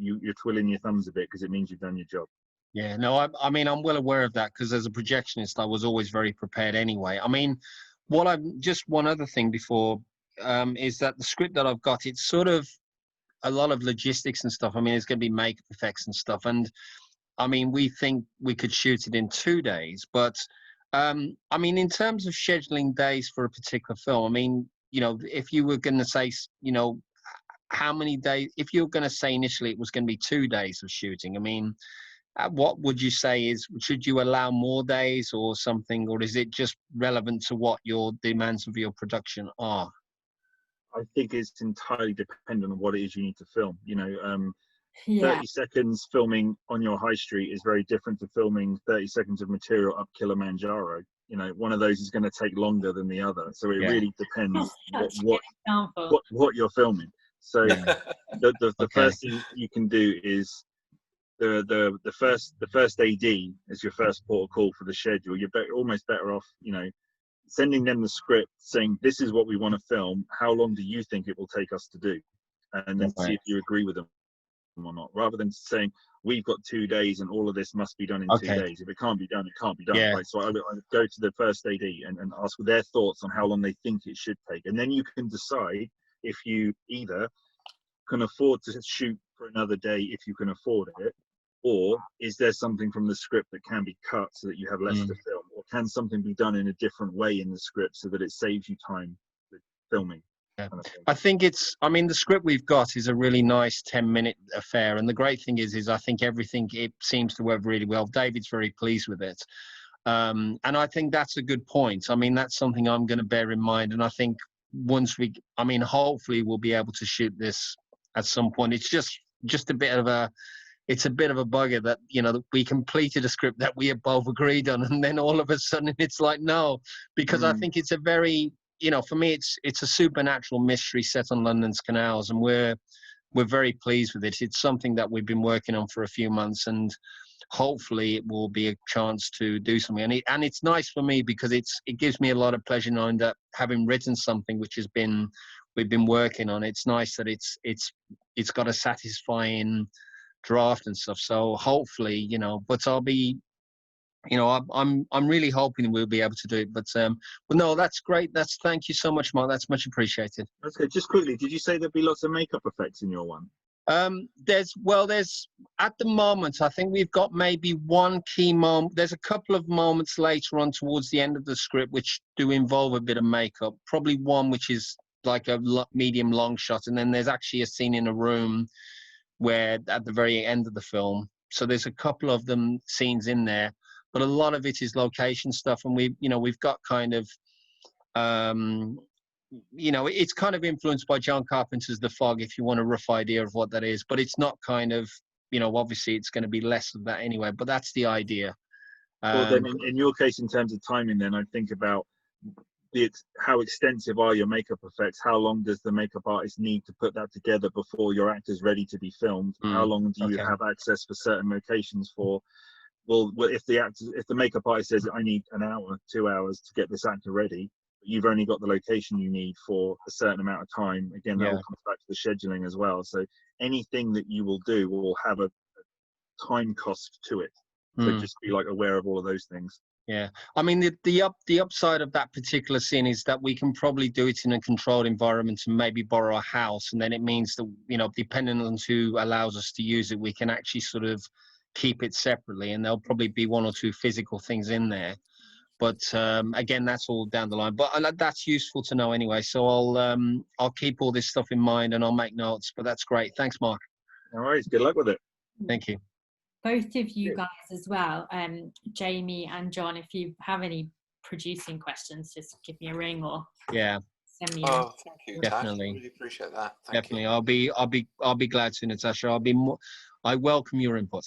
twiddling your thumbs a bit, because it means you've done your job. Yeah, no, I mean, I'm well aware of that, because as a projectionist I was always very prepared anyway. I mean, just one other thing before is that the script that I've got, it's sort of a lot of logistics and stuff. I mean, it's going to be makeup effects and stuff, and I mean, we think we could shoot it in 2 days, but I mean, in terms of scheduling days for a particular film, I mean, if you were going to say, how many days, if you're going to say initially it was going to be 2 days of shooting, I mean, what would you say should you allow more days or something, or is it just relevant to what your demands of your production are? I think it's entirely dependent on what it is you need to film. 30 seconds filming on your high street is very different to filming 30 seconds of material up Kilimanjaro. One of those is going to take longer than the other. So it really depends what you're filming. So the first thing you can do is the first AD is your first port of call for the schedule. You're almost better off, sending them the script, saying this is what we want to film. How long do you think it will take us to do? And then see if you agree with them or not, rather than saying we've got 2 days and all of this must be done in 2 days. If it can't be done, it can't be done. Yeah. Right. So I go to the first AD and ask for their thoughts on how long they think it should take, and then you can decide if you either can afford to shoot for another day if you can afford it, or is there something from the script that can be cut so that you have less to film, or can something be done in a different way in the script so that it saves you time with filming. Yeah. Kind of thing. I think the script we've got is a really nice 10-minute affair. And the great thing is I think everything, it seems to work really well. David's very pleased with it. And I think that's a good point. I mean, that's something I'm going to bear in mind. And I think hopefully we'll be able to shoot this at some point. It's just a bit of a bugger that, that we completed a script that we have both agreed on. And then all of a sudden it's like, no, because I think it's a very, for me, it's a supernatural mystery set on London's canals, and we're very pleased with it. It's something that we've been working on for a few months, and hopefully it will be a chance to do something. And it's nice for me because it gives me a lot of pleasure knowing that having written something which we've been working on, it's nice that it's got a satisfying draft and stuff. So hopefully, but I'll be. I'm really hoping we'll be able to do it, but no, that's great. Thank you so much, Mark. That's much appreciated. That's good. Just quickly, did you say there'd be lots of makeup effects in your one? There's at the moment, I think we've got maybe one key moment. There's a couple of moments later on towards the end of the script which do involve a bit of makeup. Probably one which is like a medium long shot, and then there's actually a scene in a room where at the very end of the film. So there's a couple of them scenes in there. But a lot of it is location stuff, and we've got kind of, it's kind of influenced by John Carpenter's The Fog, if you want a rough idea of what that is. But it's not kind of, obviously it's going to be less of that anyway. But that's the idea. Well, then in your case, in terms of timing, then I'd think about how extensive are your makeup effects? How long does the makeup artist need to put that together before your actor's ready to be filmed? How long do you have access for certain locations for? Well, if the makeup artist says I need an hour, 2 hours to get this actor ready, but you've only got the location you need for a certain amount of time. Again, that all comes back to the scheduling as well. So anything that you will do will have a time cost to it. So just be aware of all of those things. Yeah, I mean the upside of that particular scene is that we can probably do it in a controlled environment and maybe borrow a house, and then it means that depending on who allows us to use it, we can actually sort of keep it separately, and there'll probably be one or two physical things in there. But again, that's all down the line. But that's useful to know anyway. So I'll keep all this stuff in mind and I'll make notes. But that's great. Thanks, Mark. No worries. Good luck with it. Thank you. Both of you guys as well, Jamie and John, if you have any producing questions, just give me a ring or send me. Oh, thank you, definitely. Tash. Really appreciate that. Definitely, I'll be glad to, Natasha. I welcome your input.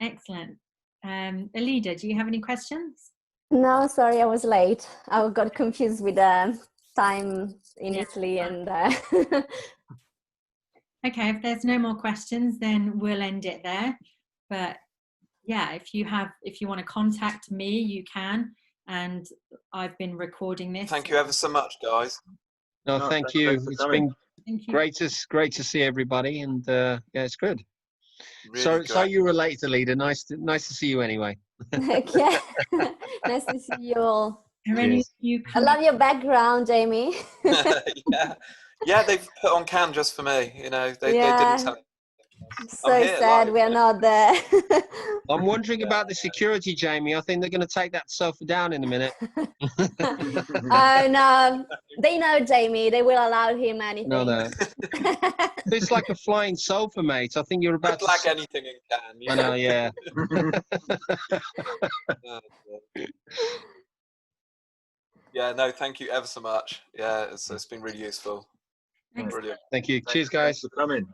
Excellent. Alida, do you have any questions? No, sorry, I was late. I got confused with the time in Italy and. Okay, if there's no more questions, then we'll end it there. But yeah, if you want to contact me, you can. And I've been recording this. Thank you ever so much, guys. No, thank you. It's been great to see everybody, and it's good. Really so you were late, Alida. Nice to see you anyway. Yeah, nice to see you all. I love your background, Jamie. Yeah, they've put on Cannes just for me. They didn't tell me. So sad we're not there. I'm wondering about the security, Jamie. I think they're going to take that sofa down in a minute. Oh no, they know Jamie. They will allow him anything. No. It's like a flying sofa, mate. I think you're about to flag anything in Cannes. I know, yeah. Yeah, no, thank you ever so much. Yeah, it's been really useful. Thanks. Brilliant. Thank you. Cheers, guys. Thanks for coming.